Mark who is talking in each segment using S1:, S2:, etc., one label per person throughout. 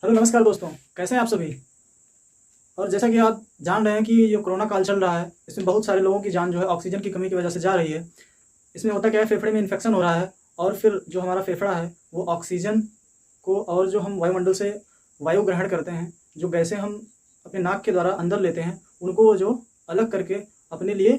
S1: Hello नमस्कार दोस्तों, कैसे हैं आप सभी। और जैसा कि आप जान रहे हैं कि जो कोरोना काल चल रहा है, इसमें बहुत सारे लोगों की जान जो है ऑक्सीजन की कमी की वजह से जा रही है। इसमें होता क्या है, फेफड़े में इन्फेक्शन हो रहा है और फिर जो हमारा फेफड़ा है वो ऑक्सीजन को और जो हम वायुमंडल से वायु ग्रहण करते हैं, जो गैसें हम अपने नाक के द्वारा अंदर लेते हैं, उनको वो जो अलग करके अपने लिए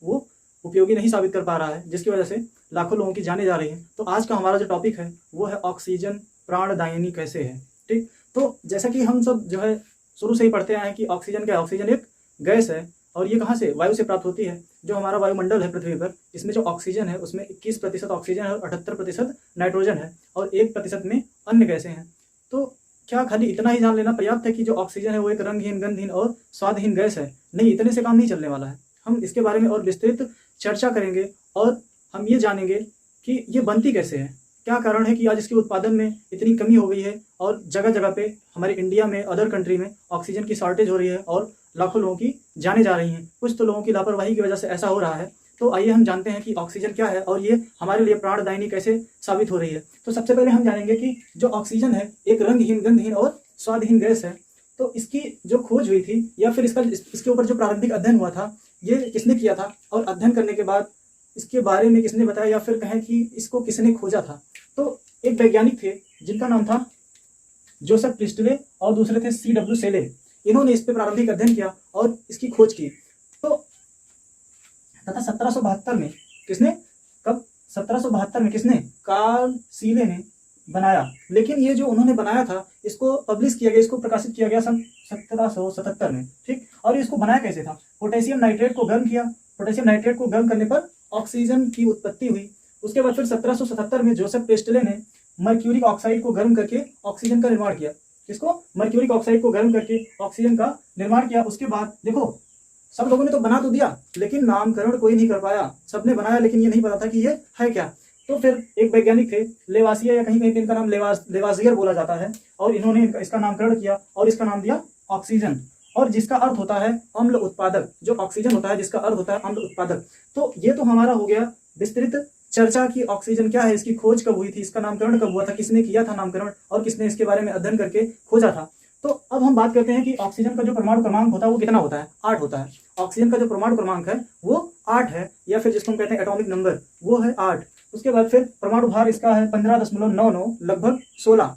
S1: वो उपयोगी नहीं साबित कर पा रहा है, जिसकी वजह से लाखों लोगों की जानें जा रही हैं। तो आज का हमारा जो टॉपिक है वो है ऑक्सीजन प्राणदायिनी कैसे है। ठीक, तो जैसा कि हम सब जो है शुरू से ही पढ़ते आए हैं कि ऑक्सीजन क्या है। ऑक्सीजन एक गैस है और ये कहाँ से, वायु से प्राप्त होती है। जो हमारा वायुमंडल है पृथ्वी पर, इसमें जो ऑक्सीजन है उसमें 21% ऑक्सीजन है और 78% नाइट्रोजन है और 1% में अन्य गैसें हैं। तो क्या खाली इतना ही जान लेना पर्याप्त है कि जो ऑक्सीजन है वो एक रंगहीन, गंधहीन और स्वादहीन गैस है? नहीं, इतने से काम नहीं चलने वाला है। हम इसके बारे में और विस्तृत चर्चा करेंगे और हम ये जानेंगे कि ये बनती कैसे है, क्या कारण है कि आज इसके उत्पादन में इतनी कमी हो गई है और जगह जगह पे हमारे इंडिया में, अदर कंट्री में ऑक्सीजन की शॉर्टेज हो रही है और लाखों लोगों की जानें जा रही हैं। कुछ तो लोगों की लापरवाही की वजह से ऐसा हो रहा है। तो आइए हम जानते हैं कि ऑक्सीजन क्या है और ये हमारे लिए प्राणदायिनी कैसे साबित हो रही है। तो सबसे पहले हम जानेंगे कि जो ऑक्सीजन है एक रंगहीन, गंधहीन और स्वादहीन गैस है। तो इसकी जो खोज हुई थी या फिर इसके ऊपर जो प्रारंभिक अध्ययन हुआ था, ये किसने किया था और अध्ययन करने के बाद इसके बारे में किसने बताया या फिर कहें कि इसको किसने खोजा था। तो एक वैज्ञानिक थे जिनका नाम था जोसेफ प्रिस्टले और दूसरे थे C.W. सेले। इन्होंने इस पे प्रारंभिक अध्ययन किया और इसकी खोज की। तो तथा 1772 में किसने, कब, 1772 में किसने, कार्ल सीले ने बनाया। लेकिन ये जो उन्होंने बनाया था इसको पब्लिश किया गया, इसको प्रकाशित किया गया सन 1777 में। ठीक, और इसको बनाया कैसे था, पोटेशियम नाइट्रेट को गर्म किया। पोटेशियम नाइट्रेट को गर्म करने पर ऑक्सीजन की उत्पत्ति हुई। उसके बाद फिर 1777 में जोसेफ प्रिस्टले ने मर्क्यूरिक ऑक्साइड को गर्म करके ऑक्सीजन का निर्माण किया। किसको, मर्क्यूरिक ऑक्साइड को गर्म करके ऑक्सीजन का निर्माण किया। उसके बाद देखो, सब लोगों ने तो बना तो दिया लेकिन नामकरण कोई नहीं कर पाया। सबने बनाया लेकिन ये नहीं पता था कि ये है क्या। तो फिर एक वैज्ञानिक थे लेवासिया, या कहीं कहीं पे इनका नाम लेवासियर बोला जाता है, और इन्होंने इसका नामकरण किया और इसका नाम दिया ऑक्सीजन, और जिसका अर्थ होता है अम्ल उत्पादक। जो ऑक्सीजन होता है जिसका अर्थ होता है अम्ल उत्पादक। तो ये तो हमारा हो गया विस्तृत चर्चा की ऑक्सीजन क्या है, इसकी खोज कब हुई थी, इसका नामकरण कब हुआ था, किसने किया था नामकरण और किसने इसके बारे में अध्ययन करके खोजा था। तो अब हम बात करते हैं कि ऑक्सीजन का जो परमाणु क्रमांक होता है वो कितना होता है, 8 होता है। ऑक्सीजन का जो परमाणु क्रमांक है वो 8 है, या फिर जिसको हम कहते हैं एटॉमिक नंबर, वो है 8। उसके बाद फिर परमाणु भार इसका है 15.99, लगभग 16।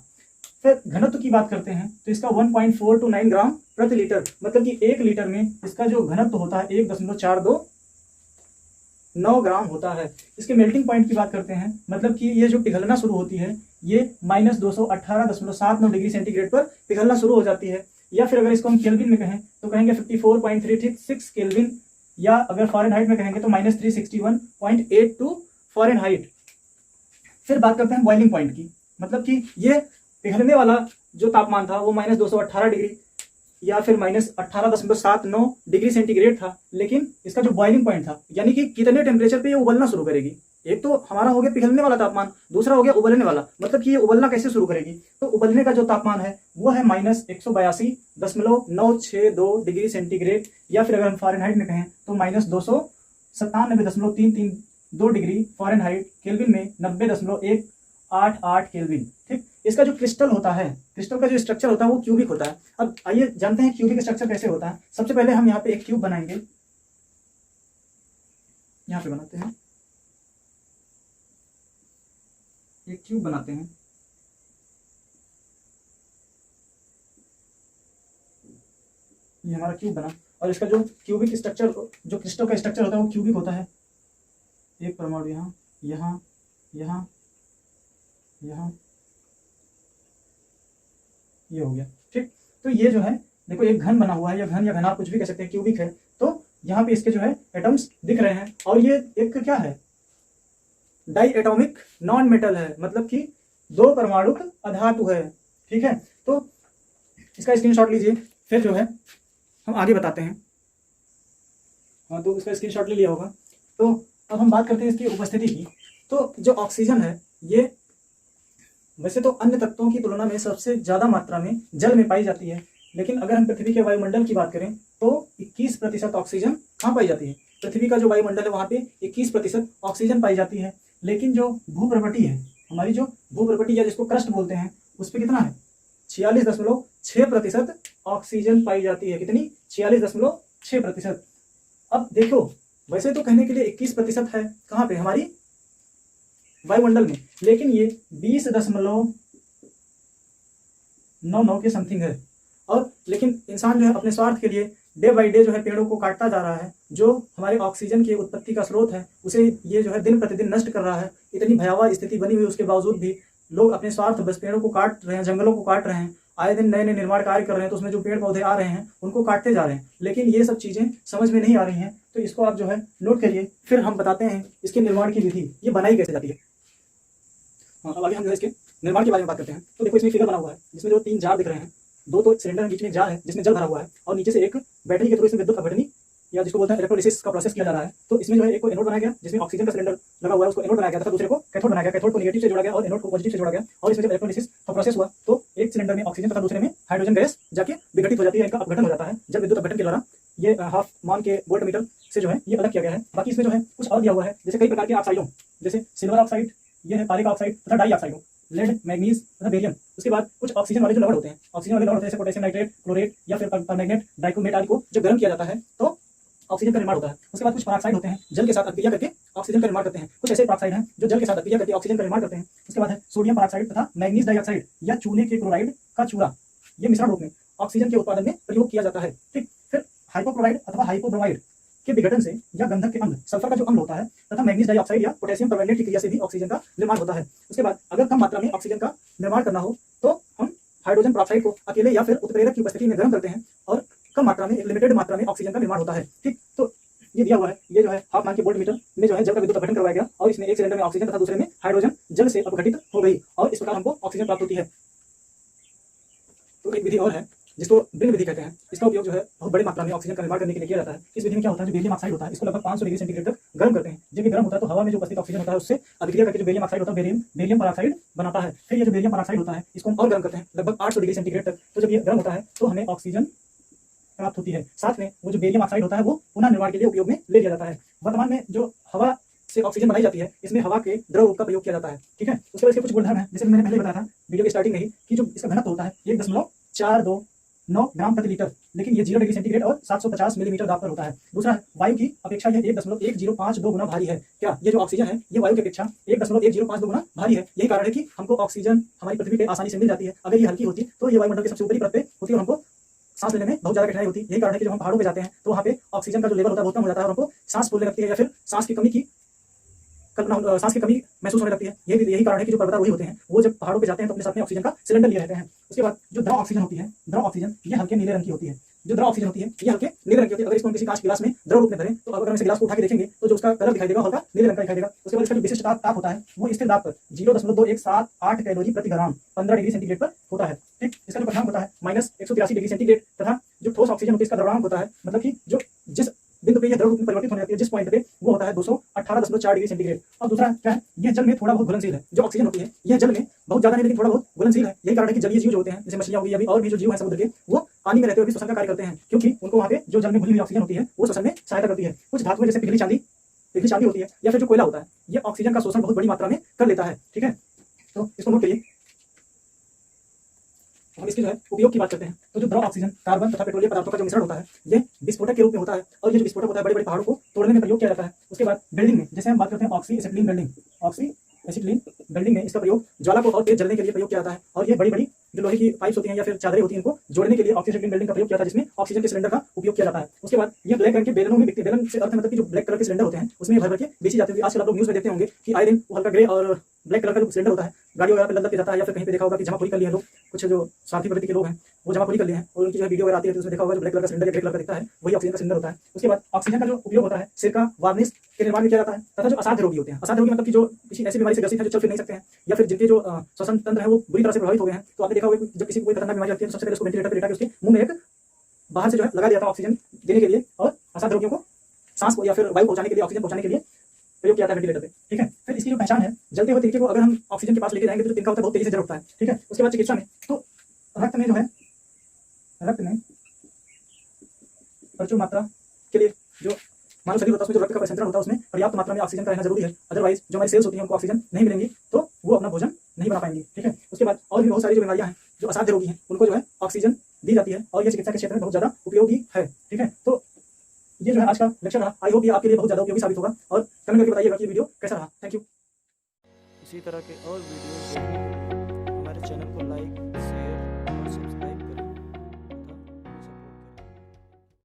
S1: फिर घनत्व की बात करते हैं तो इसका 1.429 ग्राम प्रति लीटर, मतलब कि 1 लीटर में इसका जो घनत्व होता है 1.429 ग्राम होता है। इसके मेल्टिंग पॉइंट की बात करते हैं, मतलब कि ये जो पिघलना शुरू होती है ये -218.79 डिग्री सेंटीग्रेड पर पिघलना शुरू हो जाती है। या फिर अगर इसको हम केल्विन में कहें तो कहेंगे 54.336 केल्विन, या अगर फॉरेनहाइट में कहेंगे तो -361.82 फॉरेनहाइट। फिर बात करते हैं बॉइलिंग पॉइंट की, मतलब कि ये पिघलने वाला जो तापमान था वो -218 डिग्री या फिर -18.79 डिग्री सेंटीग्रेड था, लेकिन इसका जो बॉइलिंग पॉइंट था, यानी कि कितने टेम्परेचर पे ये उबलना शुरू करेगी। एक तो हमारा हो गया पिघलने वाला तापमान, दूसरा हो गया उबलने वाला, मतलब कि ये उबलना कैसे शुरू करेगी। तो उबलने का जो तापमान है वो है -182.962 डिग्री सेंटीग्रेड, या फिर अगर हम फॉरेनहाइट में कहें तो -297.332 डिग्री फॉरेनहाइट, केल्विन में 90.188 केल्विन। ठीक, इसका जो क्रिस्टल होता है, क्रिस्टल का जो स्ट्रक्चर होता है वो क्यूबिक होता है। अब आइए जानते हैं क्यूबिक स्ट्रक्चर कैसे होता है। सबसे पहले हम यहाँ पे एक क्यूब बनाएंगे, यहाँ पे बनाते हैं एक क्यूब बनाते हैं। ये हमारा क्यूब बना, और इसका जो क्यूबिक स्ट्रक्चर, जो क्रिस्टल का स्ट्रक्चर होता है वो क्यूबिक होता है। एक परमाणु यहाँ, यहाँ, यहाँ, यहाँ, ये हो गया। ठीक, तो ये जो है देखो एक घन बना हुआ है, या घन या घना कुछ भी कह सकते हैं, क्यूबिक है। तो यहाँ पे इसके जो है एटम्स दिख रहे हैं, और ये एक क्या है, डाई एटॉमिक नॉन मेटल है, मतलब कि 2 परमाणुक अधातु है। ठीक है, तो इसका स्क्रीनशॉट लीजिए, फिर जो है हम आगे बताते हैं। हाँ, तो इसका स्क्रीनशॉट ले लिया होगा। तो अब हम बात करते हैं इसकी उपस्थिति की। तो जो ऑक्सीजन है ये वैसे तो अन्य तत्वों की तुलना में सबसे ज्यादा मात्रा में जल में पाई जाती है, लेकिन अगर हम पृथ्वी के वायुमंडल की बात करें तो 21% ऑक्सीजन कहाँ पाई जाती है, पृथ्वी का जो वायुमंडल है वहाँ पे 21% ऑक्सीजन पाई जाती है। लेकिन जो भूप्रवृत्ति है, हमारी जो भूप्रवृत्ति या जिसको क्रस्ट बोलते हैं, उस पर कितना है, 46.6% ऑक्सीजन पाई जाती है। कितनी? 46.6%। अब देखो, वैसे तो कहने के लिए 21% है, कहाँ पे? हमारी वायुमंडल में, लेकिन ये 20.99 के समथिंग है। और लेकिन इंसान जो है अपने स्वार्थ के लिए डे बाई डे जो है पेड़ों को काटता जा रहा है, जो हमारे ऑक्सीजन की उत्पत्ति का स्रोत है उसे ये जो है दिन प्रतिदिन नष्ट कर रहा है। इतनी भयावह स्थिति बनी हुई उसके बावजूद भी लोग अपने स्वार्थ बस पेड़ों को काट रहे हैं, जंगलों को काट रहे हैं, आए दिन नए नए निर्माण कार्य कर रहे हैं, तो उसमें जो पेड़ पौधे आ रहे हैं उनको काटते जा रहे हैं। लेकिन ये सब चीज़ें समझ में नहीं आ रही हैं, तो इसको आप जो है नोट करिए, फिर हम बताते हैं इसके निर्माण की विधि, ये बनाई कैसे जाती है। अब आगे हम जो है इसके निर्माण के बारे में बात करते हैं। तो देखो इसमें फिगर बना हुआ है, जिसमें जो 3 जार दिख रहे हैं, 2 तो सिलेंडर में बीच में एक जार है जिसमें जल भरा हुआ है, और नीचे से एक बैटरी के थ्रू इसमें विद्युत अपघटनी या जिसको बोलते हैं इलेक्ट्रोलिसिस का प्रोसेस किया जा रहा है। तो इसमें जो है एक को एनोड बनाया गया, जिसमें ऑक्सीजन का सिलेंडर लगा हुआ है, उसको एनोड बनाया गया था, दूसरे को कैथोड बनाया गया। कैथोड को नेगेटिव से जोड़ा गया और एनोड को पॉजिटिव से जोड़ा गया, और इसमें जब इलेक्ट्रोलिसिस का प्रोसेस हुआ तो एक सिलेंडर में ऑक्सीजन तथा दूसरे में हाइड्रोजन गैस जाके विघटित हो जाती है, इनका अपघटन हो जाता है जब विद्युत अपघटन के द्वारा। ये हाफ मान के वोल्ट मीटर से जो है ये अलग किया गया है। बाकी इसमें जो है कुछ और दिया हुआ है, जैसे कई प्रकार के ऑक्साइडों, जैसे सिल्वर ऑक्साइड, ये है पारे का ऑक्साइड तथा डाई ऑक्साइडों, लेड, मैग्नीज तथा बेरियम। उसके बाद कुछ ऑक्सीजन वाले जो लवण होते हैं, ऑक्सीजन वाले लवण होते हैं जैसे पोटेशियम नाइट्रेट, क्लोरेट या फिर परमैंगनेट, डाइक्रोमेट आदि को जब गर्म किया जाता है तो ऑक्सीजन का निर्माण होता है। उसके बाद कुछ पराक्साइड होते हैं, जल के साथ अभिक्रिया करके ऑक्सीजन का निर्माण करते हैं। कुछ ऐसे पराक्साइड हैं जो जल के साथ अभिक्रिया करके ऑक्सीजन का निर्माण करते हैं। उसके बाद है सोडियम पराक्साइड तथा मैग्नीज डाइऑक्साइड या चूने के क्लोराइड का चूरा, ये मिश्रण रूप में ऑक्सीजन के उत्पादन में प्रयोग किया जाता है। ठीक, फिर हाइपोक्लोराइड अथवा हाइपोब्रोमाइड के विघटन से या गंधक के अम्ल, सल्फर का जो अम्ल होता है, तथा मैग्नीज डाइऑक्साइड या पोटेशियम परमैंगनेट की क्रिया से भी ऑक्सीजन का निर्माण होता है। उसके बाद अगर कम मात्रा में ऑक्सीजन का निर्माण करना हो तो हम हाइड्रोजन पेरोक्साइड को अकेले या फिर उत्प्रेरक की उपस्थिति में गर्म करते हैं और कम मात्रा में, एक लिमिटेड मात्रा में ऑक्सीजन का निर्माण होता है। ठीक, तो ये दिया हुआ है, ये जो है हाफ मान के वोल्ट मीटर में जो है जल का विद्युत अपघटन करवाया गया, और इसमें एक सिलेंडर में ऑक्सीजन तथा दूसरे में हाइड्रोजन जल से अपघटित हो गई, और इस प्रकार हमको ऑक्सीजन प्राप्त होती है। तो एक विधि और है जिसको ब्रिन विधि कहते हैं। इसका उपयोग जो है बहुत बड़ी मात्रा में ऑक्सीजन का निर्माण करने के लिए किया जाता है। इस विधि में क्या होता है, जो बेरियम ऑक्साइड होता है इसको लगभग 500 डिग्री सेंटीग्रेड तक गर्म करते हैं। जब ये गर्म होता है तो हवा में जो उपस्थित ऑक्सीजन होता है उससे अभिक्रिया करके जो बेरियम ऑक्साइड होता है बेरियम पेरोक्साइड बनाता है। फिर ये जो बेरियम पेरोक्साइड होता है इसको हम और गर्म करते हैं लगभग 800 डिग्री सेंटीग्रेड तक। तो जब ये गर्म होता है तो हमें ऑक्सीजन प्राप्त होती है। साथ में वो जो बेरियम ऑक्साइड होता है वो पुनः निर्माण के लिए उपयोग में ले लिया जाता है। वर्तमान में जो हवा से ऑक्सीजन बनाई जाती है इसमें हवा के द्रव रूप का प्रयोग किया जाता है। ठीक है, उसके बाद इसके कुछ गुणधर्म है, जैसे मैंने पहले बताया था वीडियो की स्टार्टिंग में ही कि जो इसका घनत्व होता है 1.429 ग्राम प्रति लीटर, लेकिन ये 0 डिग्री सेंटीग्रेड और 750 मिलीमीटर दाब पर होता है। दूसरा, वायु की अपेक्षा यह 1.1052 गुना भारी है। क्या ये जो ऑक्सीजन है ये वायु की अपेक्षा 1.1052 गुना भारी है। यही कारण है कि हमको ऑक्सीजन हमारी पृथ्वी पे आसानी से मिल जाती है। अगर ये हल्की होती तो ये वायुमंडल के सबसे ऊपरी परत पे होती और हमको सांस लेने में बहुत ज्यादा कठिनाई होती। यही कारण है कि जब हम पहाड़ों पे जाते हैं तो वहाँ पे ऑक्सीजन का जो लेवल होता है बहुत कम हो जाता है और हमको सांस फूलने लगती है या फिर सांस की कमी महसूस होने लगती है। यही कारण है कि जो पर्वतारोही होते हैं वो जब पहाड़ों पे जाते हैं तो अपने साथ में ऑक्सीजन का सिलेंडर लिए रहते हैं। उसके बाद जो द्रव ऑक्सीजन होती है, द्रव ऑक्सीजन ये हल्के नीले रंग की होती है। जो द्रव ऑक्सीजन होती है ये हल्के नीले रंग की होती है। अगर इसको हम किसी कांच गिलास में द्रव रूप में भरें तो अगर हम इस गिलास को उठा के देखेंगे तो जो उसका कलर दिखाई देगा हल्का नीले रंग का दिखाई देगा। उसके बाद इसका जो विशिष्ट ताप होता है वो स्थिर दाब पर 0.2178 कैलोरी प्रति ग्राम 15 डिग्री सेंटीग्रेड पर होता है। ठीक, इसका जो परिणाम होता है -183 डिग्री सेंटीग्रेड तथा जो ठोस ऑक्सीजन होती है इसका द्रव्यमान होता है, मतलब कि जो जिस बिंदु पे यह द्रव रूप में परिवर्तित होने लगती है, जिस पॉइंट पे वो होता है 218.4 डिग्री सेंटीग्रेड। और दूसरा क्या है, यह जल में थोड़ा बहुत घुलनशील है। जो ऑक्सीजन होती है यह जल में बहुत ज्यादा नहीं लेकिन थोड़ा बहुत घुलनशील है। यही कारण है कि जलीय जीव जो होते हैं जैसे मछलियां हो गई, अभी और भी जो जीव हैं समुद्र के, वो पानी में रहते हुए भी श्वसन का कार्य करते हैं, क्योंकि उनको वहाँ पे जो जल में घुली हुई ऑक्सीजन होती है वो श्वसन में सहायता करती है। कुछ धातुएं जैसे पिघली चांदी होती है या फिर जो कोयला होता है ये ऑक्सीजन का शोषण बहुत बड़ी मात्रा में कर लेता है। ठीक है, तो इसको नोट करिए। हम इसके जो है उपयोग की बात करते हैं तो जो द्रव ऑक्सीजन कार्बन तथा पेट्रोलियम पदार्थों का जो मिश्रण होता है ये विस्फोटक के रूप में होता है, और ये जो विस्फोटक होता है बड़े बड़े पहाड़ों को तोड़ने में प्रयोग किया जाता है। उसके बाद बिल्डिंग में जैसे हम बात करते हैं ऑक्सी एसिटिलीन बिल्डिंग में इसका प्रयोग ज्वाला को और तेज जलने के लिए प्रयोग किया जाता है। और ये बड़ी बड़ी जो लोहे की पाइप्स होती हैं या फिर चादरें होती हैं इनको जोड़ने के लिए ऑक्सी एसिटिलीन बिल्डिंग का प्रयोग किया जाता है, जिसमें ऑक्सीजन के सिलेंडर का उपयोग किया जाता है। उसके बाद ये ब्लैक रंग के बेलनों में बिकते, बेलन से अर्थ मतलब कि जो ब्लैक कलर के सिलेंडर होते हैं उसमें भर भर के बेची जाती है। आजकल आप लोग न्यूज़ में देखते होंगे कि आए दिन वो हल्का ग्रे और ब्लैक कलर का जो सिलेंडर होता है गाड़ी वगैरह पे लद के जाता है, या फिर कहीं पे देखा होगा कि जमाखोरी कर लिए लोग, कुछ जो स्वार्थी प्रवृत्ति के लोग हैं वो जमाखोरी कर लिए हैं और उनकी जो वीडियो वगैरह आती है तो उसमें देखा होगा जो ब्लैक कलर का सिलेंडर या ग्रे कलर का दिखता है वही ऑक्सीजन का सिलेंडर होता है। उसके बाद ऑक्सीजन का जो उपयोग होता है सिरका, वार्निश के निर्माण में किया जाता है। तथा जो असाध्य रोगी होते हैं, असाध्य रोगी मतलब कि जो किसी ऐसी बीमारी से ग्रसित है जो चल फिर नहीं सकते हैं या फिर जिनके जो श्वसन तंत्र है वो बुरी तरह से प्रभावित हो गए हैं, तो आपने देखा होगा कि जब किसी को कोई खतरनाक बीमारी आती है तो सबसे पहले उसको वेंटिलेटर पर लेटा के उसके मुंह में एक बाहर से जो है लगा दिया था ऑक्सीजन देने के लिए, और असाध्य रोगियों को सांस को या फिर वायु पहुंचाने के लिए, ऑक्सीजन पहुंचाने के लिए प्रयोग किया था वेंटिलेटर पे। ठीक है, फिर इसकी जो पहचान है, जलते हुए तिनके को अगर हम ऑक्सीजन के पास लेके जाएंगे तो जो तिनका होता है बहुत तेजी से जल उठता है। ठीक है, उसके बाद चिकित्सा में तो रक्त में जो है प्रचुर मात्रा के लिए जो मानव शरीर होता है उसमें जो रक्त का परिसंचरण होता है उसमें पर्याप्त मात्रा में ऑक्सीजन का रहना जरूरी है। अदरवाइज जो हमारी सेल्स होती हैं उनको ऑक्सीजन नहीं मिलेंगी तो वो अपना भोजन नहीं बना पाएंगी। ठीक है, उसके बाद और भी बहुत सारी जो बीमारियां हैं जो जो असाध्य रोगी हैं उनको जो है ऑक्सीजन दी जाती है और ये चिकित्सा के क्षेत्र में बहुत ज़्यादा उपयोगी है। ठीक है, तो ये जो है आज का लेक्चर रहा। आई होप ये आपके लिए बहुत ज़्यादा उपयोगी साबित होगा और कमेंट करके बताइएगा कि ये वीडियो कैसा रहा। Thank you.
S2: इसी तरह के और वीडियो देखने के लिए